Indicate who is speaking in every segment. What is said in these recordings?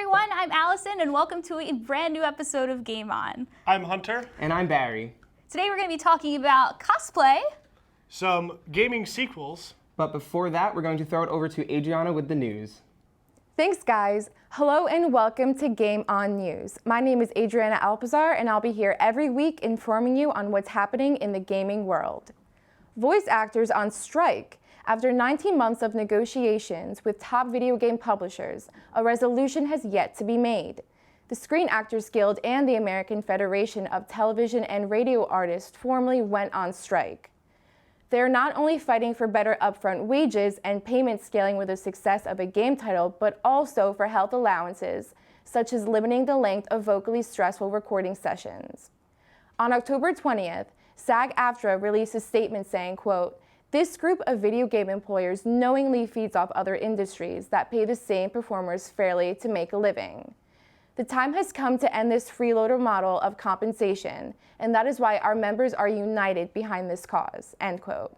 Speaker 1: everyone, I'm Allison, and welcome to a brand new episode of Game On.
Speaker 2: I'm Hunter.
Speaker 3: And I'm Barry.
Speaker 1: Today we're going to be talking about cosplay,
Speaker 2: some gaming sequels.
Speaker 3: But before that, we're going to throw it over to Adriana with the news.
Speaker 4: Thanks, guys. Hello and welcome to Game On News. My name is Adriana Alpazar, and I'll be here every week informing you on what's happening in the gaming world. Voice actors on strike. After 19 months of negotiations with top video game publishers, a resolution has yet to be made. The Screen Actors Guild and the American Federation of Television and Radio Artists formally went on strike. They're not only fighting for better upfront wages and payment scaling with the success of a game title, but also for health allowances, such as limiting the length of vocally stressful recording sessions. On October 20th, SAG-AFTRA released a statement saying, quote, "This group of video game employers knowingly feeds off other industries that pay the same performers fairly to make a living. The time has come to end this freeloader model of compensation, and that is why our members are united behind this cause," end quote.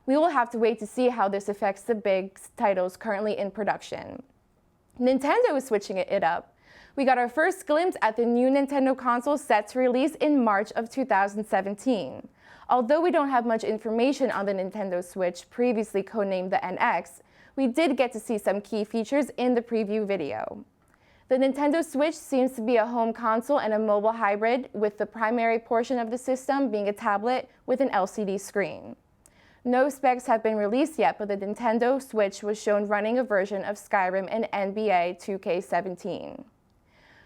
Speaker 4: We will have to wait to see how this affects the big titles currently in production. Nintendo is switching it up. We got our first glimpse at the new Nintendo console set to release in March of 2017. Although we don't have much information on the Nintendo Switch, previously codenamed the NX, we did get to see some key features in the preview video. The Nintendo Switch seems to be a home console and a mobile hybrid, with the primary portion of the system being a tablet with an LCD screen. No specs have been released yet, but the Nintendo Switch was shown running a version of Skyrim and NBA 2K17.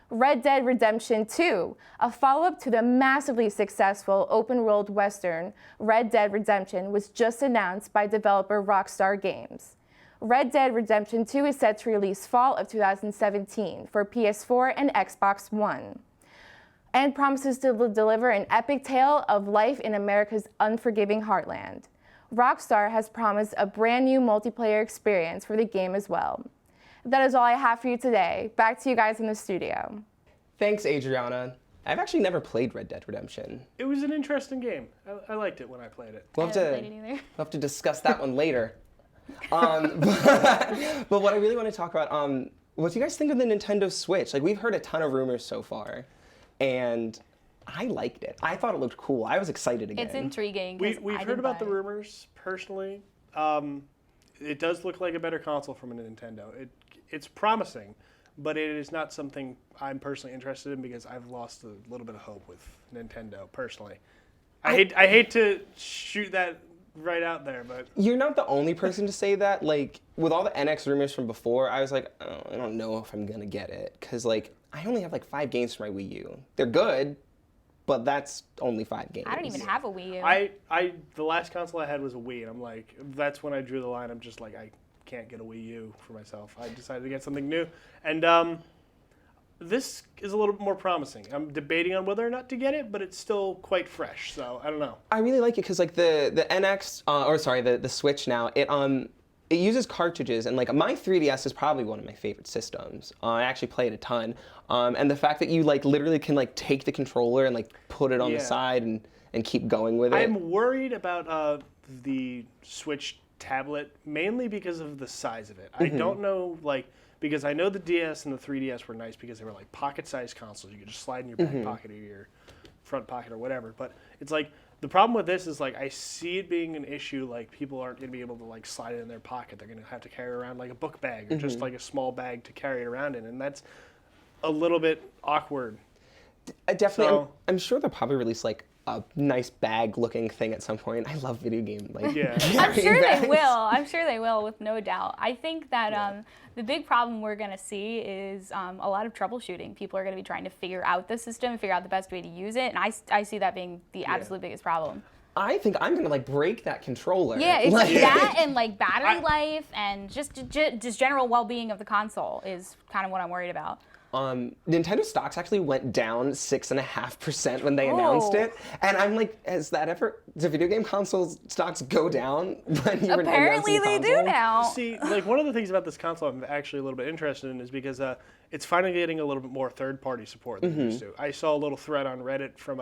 Speaker 4: Red Dead Redemption 2, a follow-up to the massively successful open-world western Red Dead Redemption, was just announced by developer Rockstar Games. Red Dead Redemption 2 is set to release fall of 2017 for PS4 and Xbox One, and promises to deliver an epic tale of life in America's unforgiving heartland. Rockstar has promised a brand new multiplayer experience for the game as well. That is all I have for you today. Back to you guys in the studio.
Speaker 3: Thanks, Adriana. I've actually never played Red Dead Redemption.
Speaker 2: It was an interesting game. I liked it when I played it.
Speaker 3: We'll
Speaker 1: I haven't played it either.
Speaker 3: we'll have to discuss that one later. But what I really want to talk about, what do you guys think of the Nintendo Switch? Like, we've heard a ton of rumors so far, and I liked it. I thought it looked cool. I was excited again.
Speaker 1: It's intriguing.
Speaker 2: We've heard about the rumors, personally. It does look like a better console from a Nintendo. It's promising, but it is not something I'm personally interested in because I've lost a little bit of hope with Nintendo, personally. I hate to shoot that right out there, but...
Speaker 3: You're not the only person to say that. Like, with all the NX rumors from before, I was like, oh, I don't know if I'm going to get it. Because, like, I only have, like, 5 games for my Wii U. They're good, but that's only 5 games.
Speaker 1: I don't even have a Wii U.
Speaker 2: The last console I had was a Wii, and I'm like, that's when I drew the line. I'm just like, I can't get a Wii U for myself. I decided to get something new, and this is a little bit more promising. I'm debating on whether or not to get it, but it's still quite fresh, so I don't know.
Speaker 3: I really like it because, like, the NX, the Switch now, it uses cartridges, and, like, my 3DS is probably one of my favorite systems. I actually play it a ton, and the fact that you, like, literally can, like, take the controller and, like, put it on the side and keep going with it.
Speaker 2: I'm worried about the Switch tablet, mainly because of the size of it. I don't know, like, because I know the DS and the 3DS were nice because they were, like, pocket-sized consoles. You could just slide in your back pocket or your front pocket or whatever, but it's like, the problem with this is, like, I see it being an issue, like, people aren't going to be able to, like, slide it in their pocket. They're going to have to carry it around like a book bag or just, like, a small bag to carry it around in, and that's a little bit awkward.
Speaker 3: Definitely.
Speaker 2: So,
Speaker 3: I'm sure they'll probably release, like, a nice bag-looking thing at some point. I love video game, like,
Speaker 1: I'm sure they will. I'm sure they will, with no doubt. I think that the big problem we're going to see is a lot of troubleshooting. People are going to be trying to figure out the system and figure out the best way to use it, and I see that being the absolute biggest problem.
Speaker 3: I think I'm gonna, like, break that controller.
Speaker 1: Yeah, it's like that, and, like, battery life, and just general well-being of the console is kind of what I'm worried about.
Speaker 3: Nintendo stocks actually went down 6.5% when they announced it, and I'm like, do video game consoles stocks go down when you're
Speaker 1: Apparently they do now.
Speaker 2: See, like, one of the things about this console I'm actually a little bit interested in is because it's finally getting a little bit more third-party support than it used to. I saw a little thread on Reddit from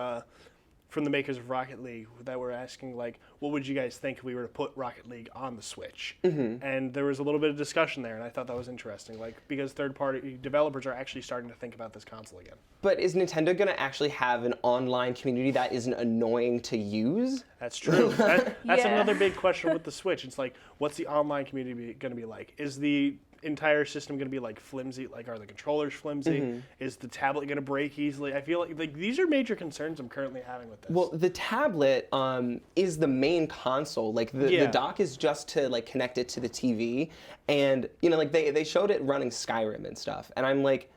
Speaker 2: from the makers of Rocket League that were asking, like, what would you guys think if we were to put Rocket League on the Switch? And there was a little bit of discussion there, and I thought that was interesting, like, because third-party developers are actually starting to think about this console again.
Speaker 3: But is Nintendo going to actually have an online community that isn't annoying to use?
Speaker 2: That's true. That's
Speaker 1: Yeah.
Speaker 2: another big question with the Switch. It's like, what's the online community going to be like? Is the entire system going to be like flimsy? Like, are the controllers flimsy? Is the tablet going to break easily? I feel like these are major concerns I'm currently having with this.
Speaker 3: Well, the tablet is the main console. Like the dock is just to like connect it to the TV, and you know, like they showed it running Skyrim and stuff, and I'm like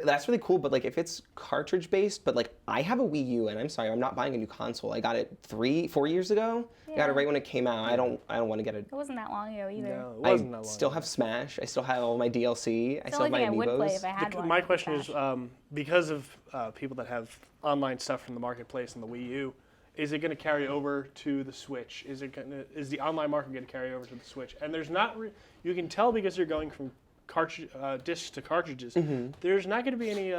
Speaker 3: that's really cool. But like if it's cartridge based, but like I have a Wii U, and I'm sorry, I'm not buying a new console. I got it 4 years ago. I got it right when it came out. I don't want to get it.
Speaker 1: It wasn't that long ago either.
Speaker 2: No, it wasn't that long.
Speaker 3: Still have Smash. I still have all my DLC. I still have my
Speaker 1: I would play
Speaker 3: amiibos.
Speaker 1: if I had one.
Speaker 2: My question is, because of people that have online stuff from the marketplace and the Wii U, is it going to carry over to the Switch? Is the online market going to carry over to the Switch? And there's not. You can tell because you're going from discs to cartridges. There's not going to be any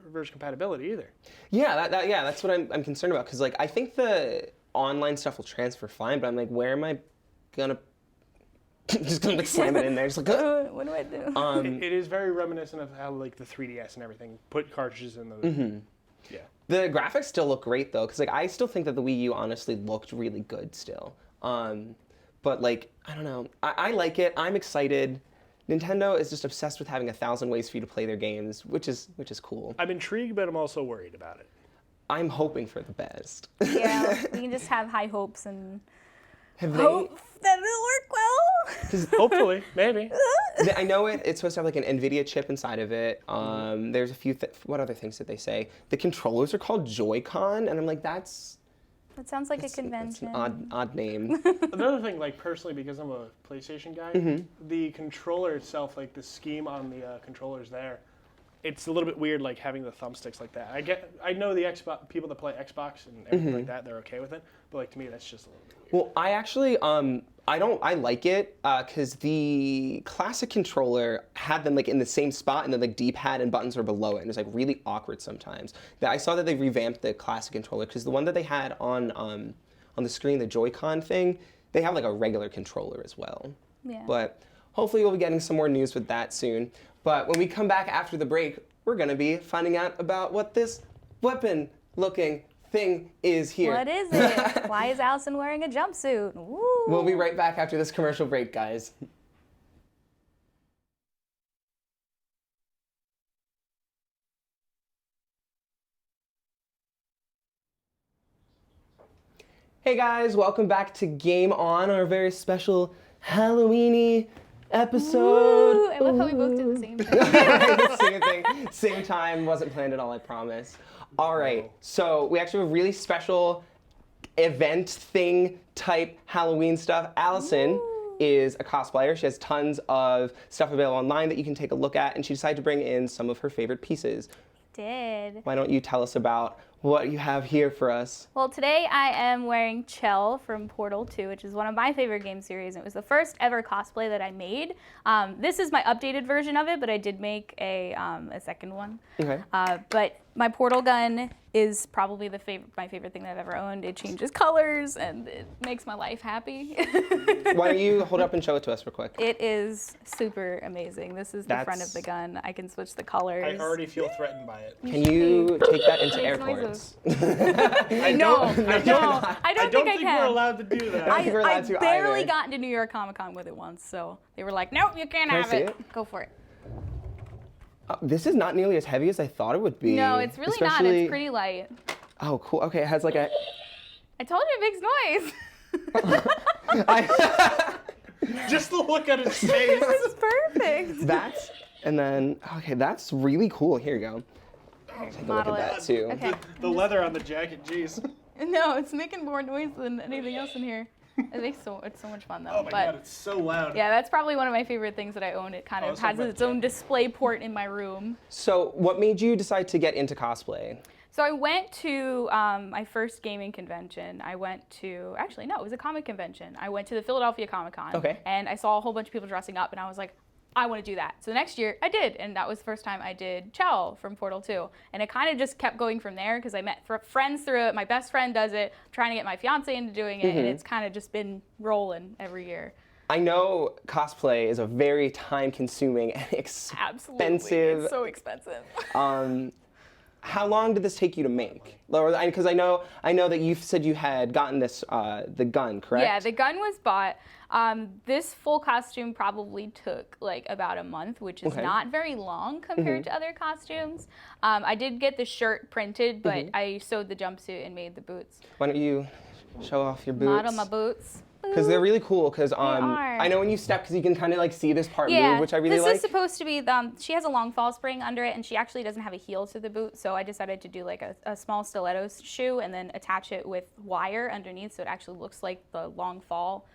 Speaker 2: reverse compatibility either.
Speaker 3: Yeah, that's what I'm concerned about, because like I think the online stuff will transfer fine, but I'm like, where am I gonna just gonna like slam it in there? Just like,
Speaker 1: What do I do?
Speaker 2: It is very reminiscent of how like the 3DS and everything put cartridges in those. Yeah.
Speaker 3: The graphics still look great though, because like I still think that the Wii U honestly looked really good still. But like I don't know, I like it. I'm excited. Nintendo is just obsessed with having 1,000 ways for you to play their games, which is cool.
Speaker 2: I'm intrigued, but I'm also worried about it.
Speaker 3: I'm hoping for the best.
Speaker 1: Yeah, we can just have high hopes and
Speaker 3: Have
Speaker 1: hope that it'll work well.
Speaker 2: Hopefully, maybe.
Speaker 3: I know it's supposed to have like an NVIDIA chip inside of it. There's a few. What other things did they say? The controllers are called Joy-Con, and I'm like, that
Speaker 1: sounds like a convention.
Speaker 3: an odd name.
Speaker 2: Another thing, like personally, because I'm a PlayStation guy, the controller itself, like the scheme on the controllers there, it's a little bit weird, like having the thumbsticks like that. I know the Xbox people that play Xbox and everything like that, they're okay with it, but like to me, that's just a little bit weird.
Speaker 3: Well, I actually I like it because the classic controller had them like in the same spot, and then like D-pad and buttons were below it, and it was like really awkward sometimes. I saw that they revamped the classic controller, because the one that they had on the screen, the Joy-Con thing, they have like a regular controller as well.
Speaker 1: Yeah.
Speaker 3: But hopefully we'll be getting some more news with that soon. But when we come back after the break, we're gonna be finding out about what this weapon-looking thing is here.
Speaker 1: What is it? Why is Allison wearing a jumpsuit? Woo.
Speaker 3: We'll be right back after this commercial break, guys. Hey guys, welcome back to Game On, our very special Halloween-y episode.
Speaker 1: Woo. I love how we both did the same thing.
Speaker 3: Same thing, same time, wasn't planned at all, I promise. All right, so we actually have a really special event thing type Halloween stuff. Allison is a cosplayer. She has tons of stuff available online that you can take a look at, and she decided to bring in some of her favorite pieces.
Speaker 1: Did.
Speaker 3: Why don't you tell us about what you have here for us?
Speaker 1: Well, today I am wearing Chell from Portal 2, which is one of my favorite game series. It was the first ever cosplay that I made. This is my updated version of it, but I did make a second one.
Speaker 3: Okay.
Speaker 1: But my Portal gun is probably my favorite thing that I've ever owned. It changes colors and it makes my life happy.
Speaker 3: Why don't you hold up and show it to us real quick?
Speaker 1: It is super amazing. This is the front of the gun. I can switch the colors.
Speaker 2: I already feel threatened by it.
Speaker 3: Can you take that into air
Speaker 1: noises.
Speaker 3: quotes?
Speaker 2: I
Speaker 1: don't think I
Speaker 2: think
Speaker 1: can.
Speaker 2: we're allowed to do that.
Speaker 3: think we're allowed to
Speaker 1: barely
Speaker 3: either.
Speaker 1: got into New York Comic Con with it once, so they were like, nope, you can't
Speaker 3: Can I
Speaker 1: have
Speaker 3: see
Speaker 1: it.
Speaker 3: it?
Speaker 1: Go for it.
Speaker 3: This is not nearly as heavy as I thought it would be.
Speaker 1: No, it's really not.
Speaker 3: Especially-
Speaker 1: It's pretty light.
Speaker 3: Oh, cool. Okay, it has like a...
Speaker 1: I told you it makes noise.
Speaker 2: Just the look at his face.
Speaker 1: It's perfect.
Speaker 3: That's, and then, okay, that's really cool. Here you go. Take a look
Speaker 1: Model
Speaker 3: at
Speaker 1: it.
Speaker 3: that too.
Speaker 1: Okay.
Speaker 2: The leather on the jacket, jeez.
Speaker 1: No, it's making more noise than anything else in here. It's so much fun though.
Speaker 2: Oh my god, it's so loud.
Speaker 1: Yeah, that's probably one of my favorite things that I own. It kind of
Speaker 2: so
Speaker 1: has
Speaker 2: much
Speaker 1: its own display port in my room.
Speaker 3: So what made you decide to get into cosplay?
Speaker 1: So I went to my first gaming convention. It was a comic convention. I went to the Philadelphia Comic Con.
Speaker 3: Okay.
Speaker 1: And I saw a whole bunch of people dressing up, and I was like, I want to do that. So the next year I did, and that was the first time I did Chell from Portal 2. And it kind of just kept going from there because I met friends through it. My best friend does it. I'm trying to get my fiance into doing it, and it's kind of just been rolling every year.
Speaker 3: I know cosplay is a very time-consuming and expensive.
Speaker 1: Absolutely, it's so expensive.
Speaker 3: How long did this take you to make? Because I know that you said you had gotten this the gun, correct?
Speaker 1: Yeah, the gun was bought. This full costume probably took like about a month, which is not very long compared to other costumes. I did get the shirt printed, but I sewed the jumpsuit and made the boots.
Speaker 3: Why don't you show off your boots?
Speaker 1: Model my boots.
Speaker 3: Because they're really cool. Because
Speaker 1: are.
Speaker 3: I know when you step, because you can kind of like see this part move, which I really like.
Speaker 1: This is supposed to be. She has a long fall spring under it, and she actually doesn't have a heel to the boot. So I decided to do like a small stiletto shoe, and then attach it with wire underneath, so it actually looks like the long fall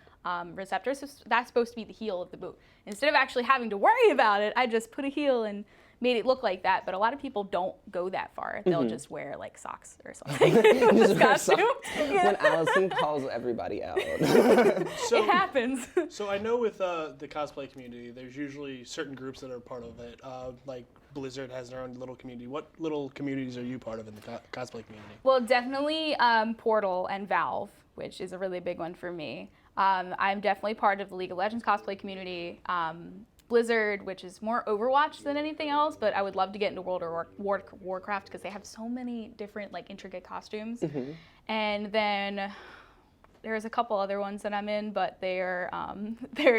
Speaker 1: receptor. So that's supposed to be the heel of the boot. Instead of actually having to worry about it, I just put a heel and made it look like that. But a lot of people don't go that far. They'll just wear like socks or something. Just costume.
Speaker 3: When Allison calls everybody out.
Speaker 1: It happens.
Speaker 2: So I know with the cosplay community, there's usually certain groups that are part of it. Like Blizzard has their own little community. What little communities are you part of in the cosplay community?
Speaker 1: Well, definitely Portal and Valve, which is a really big one for me. I'm definitely part of the League of Legends cosplay community. Blizzard, which is more Overwatch than anything else, but I would love to get into World of Warcraft because they have so many different like intricate costumes. And then there's a couple other ones that I'm in, but they're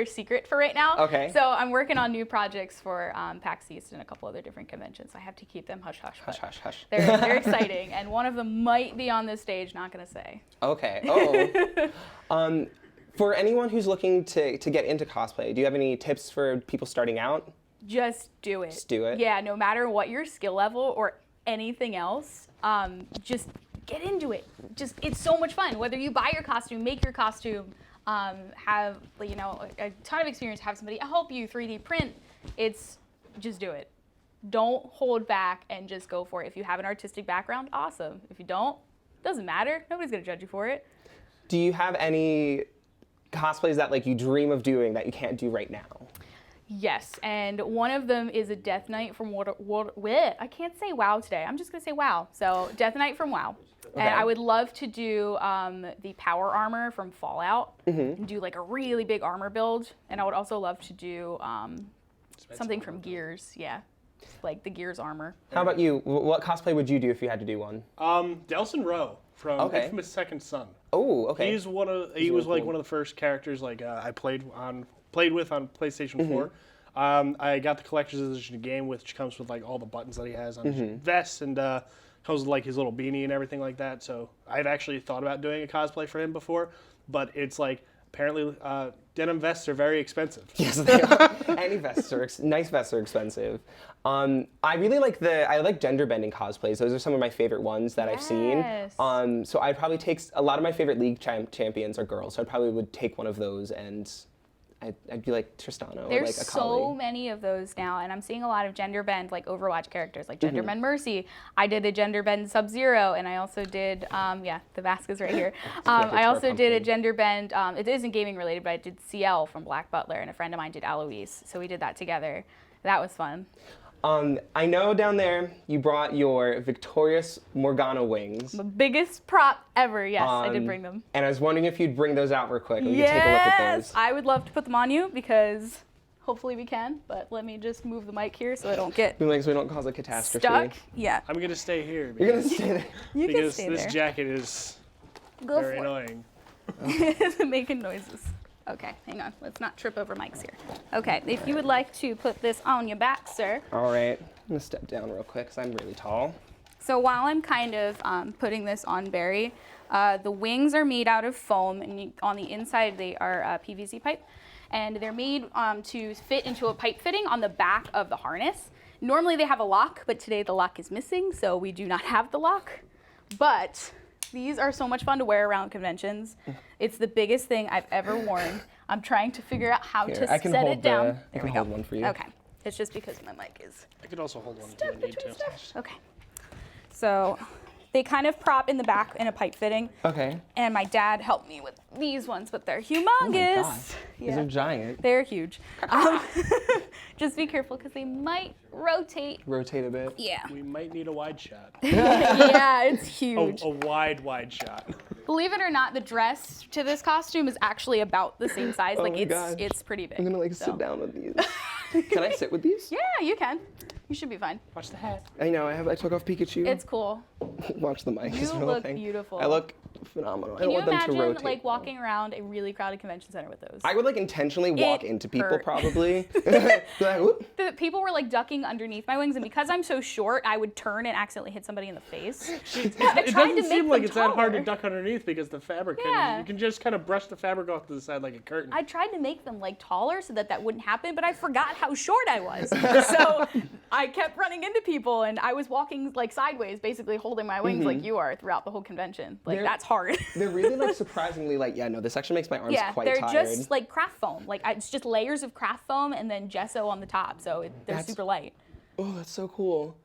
Speaker 1: secret for right now.
Speaker 3: Okay.
Speaker 1: So I'm working on new projects for PAX East and a couple other different conventions. I have to keep them hush hush.
Speaker 3: Hush, hush, hush.
Speaker 1: They're exciting, and one of them might be on this stage. Not gonna say.
Speaker 3: Okay. Oh. For anyone who's looking to get into cosplay, do you have any tips for people starting out?
Speaker 1: Just do it.
Speaker 3: Just do it?
Speaker 1: Yeah, no matter what your skill level or anything else, just get into it. It's so much fun. Whether you buy your costume, make your costume, have a ton of experience, have somebody help you 3D print, just do it. Don't hold back and just go for it. If you have an artistic background, awesome. If you don't, doesn't matter. Nobody's gonna judge you for it.
Speaker 3: Do you have any cosplays that like you dream of doing that you can't do right now?
Speaker 1: Yes, and one of them is a Death Knight from I can't say WoW today. I'm just gonna say WoW. So Death Knight from WoW.
Speaker 3: Okay.
Speaker 1: And I would love to do the power armor from Fallout and do like a really big armor build. And I would also love to do something from Gears. Yeah, like the Gears armor.
Speaker 3: How about you? What cosplay would you do if you had to do one?
Speaker 2: Delson Rowe from Infamous Second Son.
Speaker 3: Oh, okay.
Speaker 2: He was like one of the first characters like I played with on PlayStation 4. I got the collector's edition game, which comes with like all the buttons that he has on his vest and comes with like his little beanie and everything like that. So I've actually thought about doing a cosplay for him before, but it's like apparently denim vests are very expensive.
Speaker 3: Yes, they are. Any vests are nice vests are expensive. I really like gender bending cosplays. Those are some of my favorite ones that I've seen. So I'd probably take a lot of my favorite league champions are girls. So I probably would take one of those and I'd be like Tristana or like
Speaker 1: There's
Speaker 3: Akali.
Speaker 1: so many of those now, and I'm seeing a lot of gender bend like Overwatch characters, like gender bend Mercy. I did a gender bend Sub-Zero, and I also did the mask is right here. I also did a gender bend. It isn't gaming related, but I did CL from Black Butler, and a friend of mine did Eloise, so we did that together. That was fun.
Speaker 3: I know down there you brought your Victorious Morgana wings.
Speaker 1: The biggest prop ever. Yes, I did bring them.
Speaker 3: And I was wondering if you'd bring those out real quick and we could take a look at those.
Speaker 1: I would love to put them on you because hopefully we can, but let me just move the mic here so I don't get
Speaker 3: So we don't cause a catastrophe.
Speaker 1: stuck. Yeah.
Speaker 2: I'm gonna stay here.
Speaker 3: You're gonna stay there.
Speaker 1: You can
Speaker 2: Because
Speaker 1: stay
Speaker 2: this
Speaker 1: there.
Speaker 2: jacket is
Speaker 1: Go
Speaker 2: very
Speaker 1: for
Speaker 2: annoying.
Speaker 1: it. Making noises. Okay, hang on. Let's not trip over mics here. Okay, if you would like to put this on your back, sir.
Speaker 3: All right. I'm gonna step down real quick because I'm really tall.
Speaker 1: So while I'm kind of putting this on Barry, the wings are made out of foam, and on the inside they are PVC pipe, and they're made to fit into a pipe fitting on the back of the harness. Normally they have a lock, but today the lock is missing, so we do not have the lock. But these are so much fun to wear around conventions. It's the biggest thing I've ever worn. I'm trying to figure out how to set it down.
Speaker 3: I can hold one for you.
Speaker 1: Okay. It's just because my mic is
Speaker 2: I could also hold one if
Speaker 1: stuck
Speaker 2: you need
Speaker 1: between
Speaker 2: to.
Speaker 1: stuff. Okay. So they kind of prop in the back in a pipe fitting.
Speaker 3: Okay.
Speaker 1: And my dad helped me with these ones, but they're humongous.
Speaker 3: Oh my gosh. These
Speaker 1: Yeah.
Speaker 3: are giant.
Speaker 1: They're huge. Just be careful because they might rotate.
Speaker 3: Rotate a bit.
Speaker 1: Yeah.
Speaker 2: We might need a wide shot.
Speaker 1: Yeah, it's huge.
Speaker 2: A wide shot.
Speaker 1: Believe it or not, the dress to this costume is actually about the same size.
Speaker 3: Oh
Speaker 1: like
Speaker 3: my
Speaker 1: it's
Speaker 3: gosh.
Speaker 1: it's pretty big.
Speaker 3: I'm gonna like
Speaker 1: so.
Speaker 3: sit down with these. Can I sit with these?
Speaker 1: Yeah, you can. You should be fine.
Speaker 2: Watch the hat.
Speaker 3: I know. I took off Pikachu.
Speaker 1: It's cool.
Speaker 3: Watch the mic.
Speaker 1: You
Speaker 3: It's the whole
Speaker 1: look
Speaker 3: thing.
Speaker 1: beautiful.
Speaker 3: I look phenomenal. I
Speaker 1: Can
Speaker 3: don't
Speaker 1: you
Speaker 3: want them to
Speaker 1: imagine
Speaker 3: rotate.
Speaker 1: like walking around a really crowded convention center with those?
Speaker 3: I would like intentionally walk into people
Speaker 1: hurt.
Speaker 3: probably. Like, whoop.
Speaker 1: The people were like ducking underneath my wings, and because I'm so short, I would turn and accidentally hit somebody in the face.
Speaker 2: It
Speaker 1: tried to
Speaker 2: doesn't
Speaker 1: make
Speaker 2: seem like
Speaker 1: them
Speaker 2: it's that hard to
Speaker 1: taller.
Speaker 2: duck underneath because the fabric.
Speaker 1: Yeah.
Speaker 2: You can just kind of brush the fabric off to the side like a curtain.
Speaker 1: I tried to make them like taller so that wouldn't happen, but I forgot how short I was. So I kept running into people, and I was walking like sideways, basically holding my wings like you are throughout the whole convention. Like that's hard.
Speaker 3: They're really like surprisingly like, yeah, no, this actually makes my arms
Speaker 1: Yeah,
Speaker 3: quite
Speaker 1: they're
Speaker 3: tired.
Speaker 1: just like craft foam. Like it's just layers of craft foam and then gesso on the top, so they're
Speaker 3: That's-
Speaker 1: super light.
Speaker 3: Oh, that's so cool.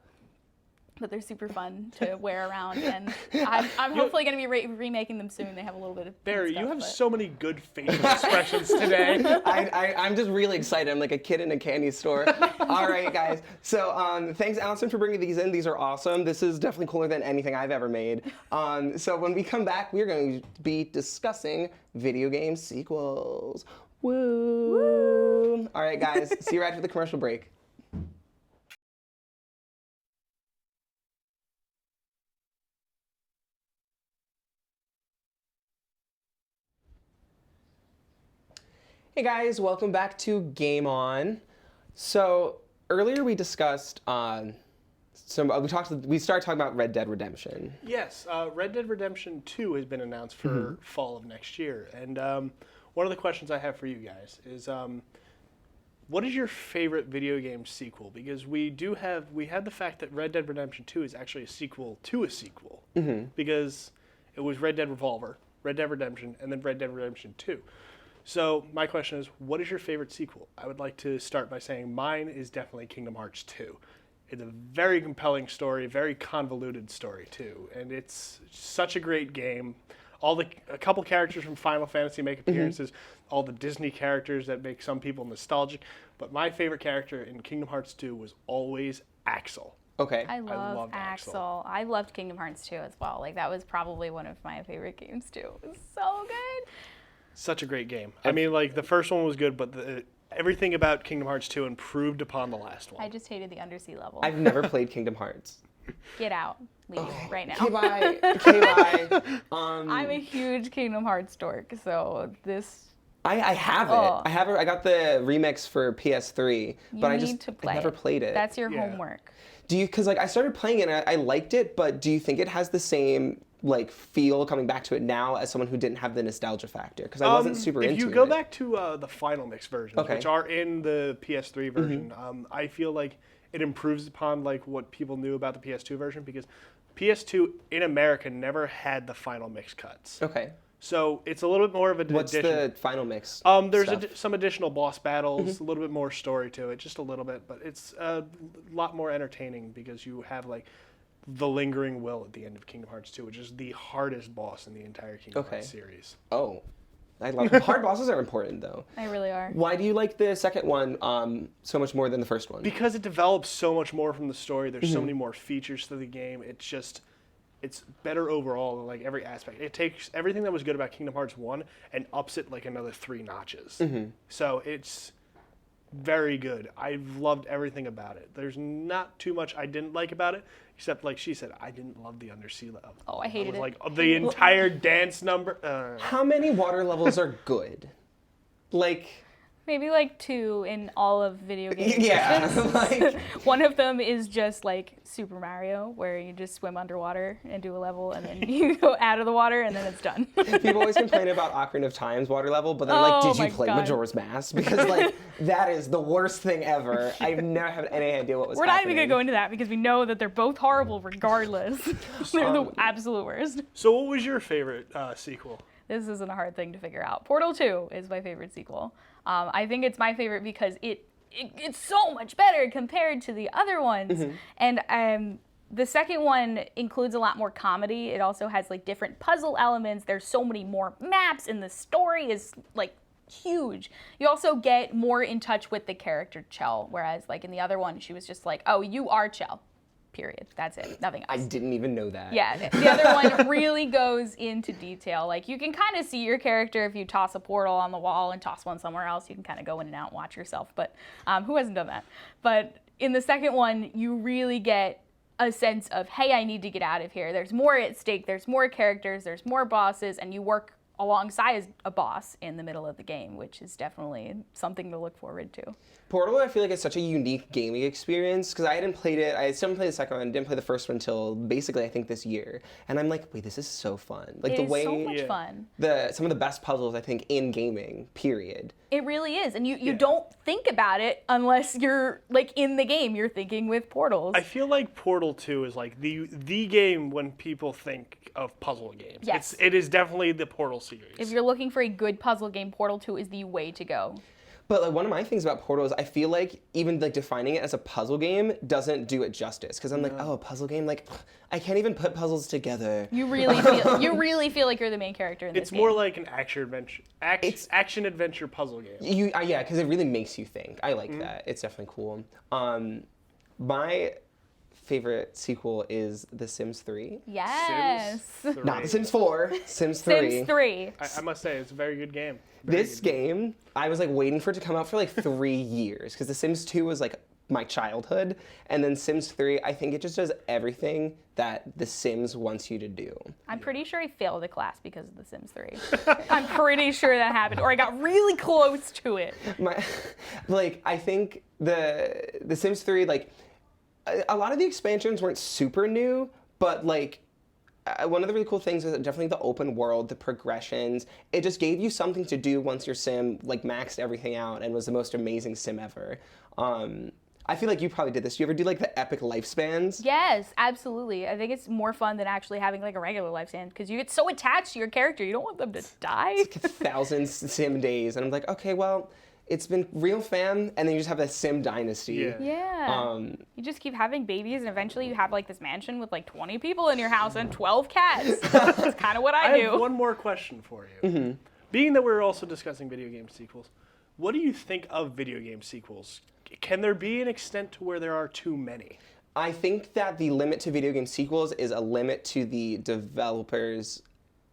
Speaker 1: But they're super fun to wear around, and I'm hopefully going to be remaking them soon. They have a little bit of
Speaker 2: Barry,
Speaker 1: stuff,
Speaker 2: you have
Speaker 1: but-
Speaker 2: so many good facial expressions today.
Speaker 3: I'm just really excited. I'm like a kid in a candy store. All right, guys. So thanks, Allison, for bringing these in. These are awesome. This is definitely cooler than anything I've ever made. So when we come back, we're going to be discussing video game sequels. Woo! All right, guys. See you right after the commercial break. Hey guys, welcome back to Game On. So earlier we discussed we started talking about Red Dead Redemption.
Speaker 2: Yes, Red Dead Redemption 2 has been announced for fall of next year. And one of the questions I have for you guys is, what is your favorite video game sequel? Because we have the fact that Red Dead Redemption 2 is actually a sequel to a sequel. Because it was Red Dead Revolver, Red Dead Redemption, and then Red Dead Redemption 2. So my question is, what is your favorite sequel? I would like to start by saying mine is definitely Kingdom Hearts 2. It's a very compelling story, very convoluted story too, and it's such a great game. A couple characters from Final Fantasy make appearances, all the Disney characters that make some people nostalgic, but my favorite character in Kingdom Hearts 2 was always Axel.
Speaker 3: Okay.
Speaker 1: I love
Speaker 2: loved
Speaker 1: Axel. I loved Kingdom Hearts 2 as well. Like that was probably one of my favorite games too. It was so good.
Speaker 2: Such a great game. I mean, like the first one was good, but everything about Kingdom Hearts 2 improved upon the last one.
Speaker 1: I just hated the undersea level.
Speaker 3: I've never played Kingdom Hearts.
Speaker 1: Get out. Leave right now.
Speaker 3: Okay, bye.
Speaker 1: I'm a huge Kingdom Hearts dork, so this.
Speaker 3: I have it.
Speaker 1: Oh.
Speaker 3: I have it. I got the remix for PS3, but I
Speaker 1: need to play
Speaker 3: I never
Speaker 1: it.
Speaker 3: played it.
Speaker 1: That's your
Speaker 2: Yeah.
Speaker 1: homework.
Speaker 3: Do you? Because like I started playing it and I liked it, but do you think it has the same like feel coming back to it now as someone who didn't have the nostalgia factor? Because I wasn't super into it.
Speaker 2: If you go back to the final mix versions,
Speaker 3: Okay.
Speaker 2: which are in the PS3 version, I feel like it improves upon like what people knew about the PS2 version because PS2 in America never had the final mix cuts.
Speaker 3: Okay.
Speaker 2: So it's a little bit more of a
Speaker 3: What's
Speaker 2: addition.
Speaker 3: the final mix?
Speaker 2: There's
Speaker 3: stuff?
Speaker 2: some additional boss battles, a little bit more story to it, just a little bit, but it's a lot more entertaining because you have like the lingering will at the end of Kingdom Hearts 2, which is the hardest boss in the entire Kingdom Hearts series.
Speaker 3: Oh, I love it. Hard bosses are important though.
Speaker 1: They really are.
Speaker 3: Why do you like the second one so much more than the first one?
Speaker 2: Because it develops so much more from the story. There's so many more features to the game. It's better overall in like every aspect. It takes everything that was good about Kingdom Hearts 1 and ups it like another 3 notches. So it's very good. I've loved everything about it. There's not too much I didn't like about it, except like she said, I didn't love the undersea level.
Speaker 1: Oh, I hated
Speaker 2: was
Speaker 1: it.
Speaker 2: like the entire dance number.
Speaker 3: How many water levels are good? Like,
Speaker 1: Maybe like 2 in all of video games.
Speaker 3: yeah, like,
Speaker 1: One of them is just like Super Mario, where you just swim underwater and do a level, and then you go out of the water, and then it's done.
Speaker 3: people always complain about Ocarina of Time's water level, but then like,
Speaker 1: Oh
Speaker 3: did you
Speaker 1: my
Speaker 3: play
Speaker 1: God.
Speaker 3: Majora's Mask? Because like, that is the worst thing ever. I've never had any idea what was
Speaker 1: We're not
Speaker 3: happening.
Speaker 1: even gonna go into that because we know that they're both horrible regardless. They're the absolute worst.
Speaker 2: So what was your favorite sequel?
Speaker 1: This isn't a hard thing to figure out. Portal 2 is my favorite sequel. I think it's my favorite because it's so much better compared to the other ones. And the second one includes a lot more comedy. It also has like different puzzle elements. There's so many more maps, and the story is like huge. You also get more in touch with the character Chell, whereas like in the other one, she was just like, oh, you are Chell. Period. That's it. Nothing else.
Speaker 3: I didn't even know that.
Speaker 1: Yeah, the other one really goes into detail. Like, you can kind of see your character if you toss a portal on the wall and toss one somewhere else. You can kind of go in and out and watch yourself. But who hasn't done that? But in the second one, you really get a sense of, hey, I need to get out of here. There's more at stake. There's more characters. There's more bosses. And you work alongside a boss in the middle of the game, which is definitely something to look forward to.
Speaker 3: Portal, I feel like it's such a unique gaming experience because I hadn't played it. I still haven't played the second one. Didn't play the first one until basically I think this year. And I'm like, wait, this is so fun. Like
Speaker 1: It
Speaker 3: the
Speaker 1: is
Speaker 3: way
Speaker 1: so much fun.
Speaker 3: some of the best puzzles I think in gaming. Period.
Speaker 1: It really is. And you don't think about it unless you're like in the game. You're thinking with portals.
Speaker 2: I feel like Portal 2 is like the game when people think of puzzle games.
Speaker 1: Yes.
Speaker 2: It is definitely the Portal series.
Speaker 1: If you're looking for a good puzzle game, Portal 2 is the way to go.
Speaker 3: But like one of my things about Portal is I feel like even like defining it as a puzzle game doesn't do it justice because I'm like, oh, a puzzle game, like I can't even put puzzles together.
Speaker 1: You really feel like you're the main character in this
Speaker 2: It's
Speaker 1: game.
Speaker 2: more like an action adventure puzzle game.
Speaker 3: Yeah, because it really makes you think. I like that. It's definitely cool. My favorite sequel is The Sims 3.
Speaker 1: Yes.
Speaker 2: Sims 3.
Speaker 3: Not The Sims 4, Sims 3.
Speaker 1: Sims 3.
Speaker 2: I must say, it's a very good game.
Speaker 3: This game, I was like waiting for it to come out for like 3 years because The Sims 2 was like my childhood, and then Sims 3, I think it just does everything that The Sims wants you to do.
Speaker 1: I'm pretty sure I failed a class because of The Sims 3. I'm pretty sure that happened, or I got really close to it.
Speaker 3: I think the Sims 3, like a lot of the expansions weren't super new, but like one of the really cool things is definitely the open world, the progressions. It just gave you something to do once your sim like maxed everything out and was the most amazing sim ever. I feel like you probably did this. You ever do like the epic lifespans?
Speaker 1: Yes, absolutely. I think it's more fun than actually having like a regular lifespan because you get so attached to your character. You don't want them to die.
Speaker 3: It's like 1,000 sim days, and I'm like, okay, well, it's been real fam, and then you just have that sim dynasty.
Speaker 2: Yeah.
Speaker 1: Yeah. You just keep having babies, and eventually you have like this mansion with like 20 people in your house and 12 cats. That's kind of what I do.
Speaker 2: have one more question for you. Being that we're also discussing video game sequels, what do you think of video game sequels? Can there be an extent to where there are too many?
Speaker 3: I think that the limit to video game sequels is a limit to the developers'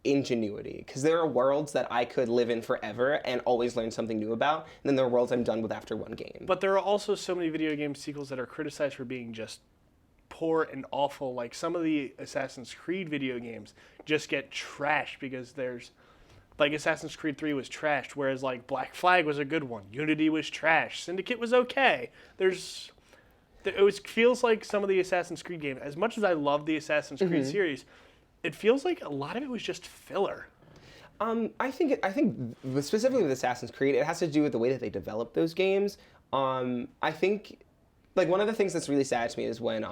Speaker 3: ingenuity, because there are worlds that I could live in forever and always learn something new about, and then there are worlds I'm done with after one game.
Speaker 2: But there are also so many video game sequels that are criticized for being just poor and awful. Like some of the Assassin's Creed video games just get trashed because there's, like Assassin's Creed 3 was trashed, whereas like Black Flag was a good one. Unity was trash. Syndicate was okay. Feels like some of the Assassin's Creed games, as much as I love the Assassin's Creed series, it feels like a lot of it was just filler.
Speaker 3: I think specifically with Assassin's Creed, it has to do with the way that they develop those games. I think like one of the things that's really sad to me is when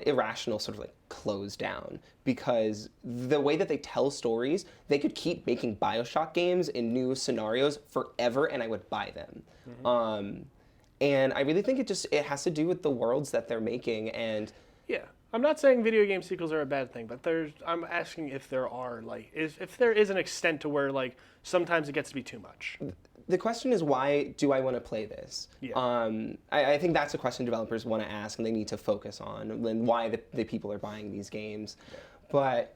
Speaker 3: Irrational sort of like closed down, because the way that they tell stories, they could keep making BioShock games in new scenarios forever, and I would buy them. And I really think it has to do with the worlds that they're making. And
Speaker 2: Yeah. I'm not saying video game sequels are a bad thing, but I'm asking if there are if there is an extent to where like sometimes it gets to be too much.
Speaker 3: the question is, why do I want to play this?
Speaker 2: Yeah.
Speaker 3: I think that's a question developers want to ask and they need to focus on, and why the people are buying these games. Yeah. But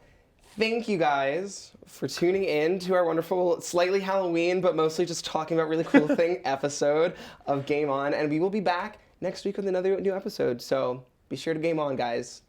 Speaker 3: thank you guys for tuning in to our wonderful, slightly Halloween, but mostly just talking about really cool thing episode of Game On. And we will be back next week with another new episode. So be sure to game on, guys.